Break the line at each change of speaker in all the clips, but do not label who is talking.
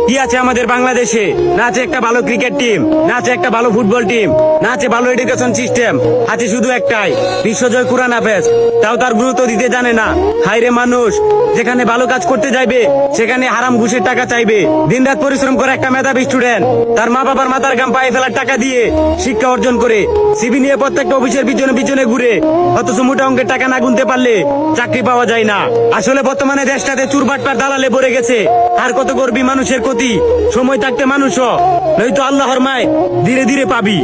কি আছে আমাদের বাংলাদেশে? না আছে একটা ভালো ক্রিকেট টিম, না আছে একটা ভালো ফুটবল টিম, না আছে ভালো এডুকেশন সিস্টেম, আছে শুধু একটাই বিশ্বজয় কুরআন হাফেজ। তাও তার গুরুত্ব দিতে জানে না। হায়রে মানুষ, যেখানে ভালো কাজ করতে যাইবে সেখানে হারাম ঘুষের টাকা চাইবে। দিনরাত পরিশ্রম করে একটা মেধাবী স্টুডেন্ট তার মা বাবার মাথার ঘাম পায়ে ফেলার টাকা দিয়ে শিক্ষা অর্জন করে সিভি নিয়ে প্রত্যেকটা অফিসের পিছনে পিছনে ঘুরে, অথচ মোটা অঙ্কের টাকা না গুনতে পারলে চাকরি পাওয়া যায় না। আসলে বর্তমানে দেশটাতে চুরবাটপার দালালে ভরে গেছে। আর কত করবি মানুষের ক্ষতি? সময় থাকতে মানুষ হ, নয়তো আল্লাহর মায় ধীরে ধীরে পাবি।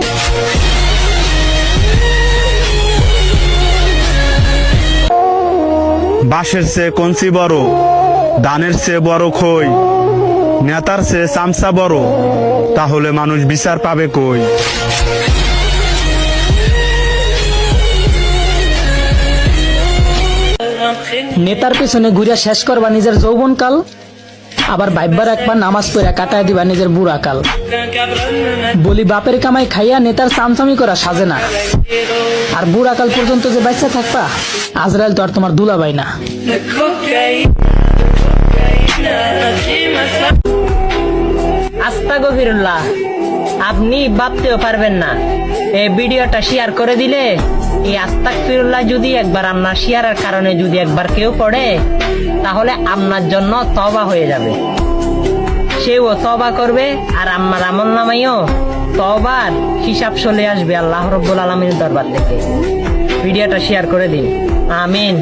বাঁশের চেয়ে কঞ্চি বড়, ধানের চেয়ে বড় খই, নেতার চেয়ে চামচা বড়, তাহলে মানুষ বিচার পাবে কই?
নেতার পেছনে ঘুরে শেষ করবা নিজের যৌবন কাল, আবার ভাইবার একবার নামাজ পড়া কাটায় দিবা নিজের বুড়া কাল। বলি বাপের কামাই খাইয়া নেতার চামচামি করা সাজে না, আর বুড়া কাল পর্যন্ত যে বাচ্চা থাকবা আজরাইল তো আর তোমার দুলাভাই না।
আস্তাগফিরুল্লাহ, আপনি ভাবতেও পারবেন না এই ভিডিওটা শেয়ার করে দিলে এই আস্তাগফিরুল্লাহ যদি একবার আপনার শেয়ারের কারণে যদি একবার কেউ পড়ে, তাহলে আপনার জন্য তওবা হয়ে যাবে। সেও তওবা করবে আর আমার আমলনামায়ও তওবার হিসাব চলে আসবে আল্লাহ রাব্বুল আলামিনের দরবার থেকে। ভিডিওটা শেয়ার করে দিন। আমিন।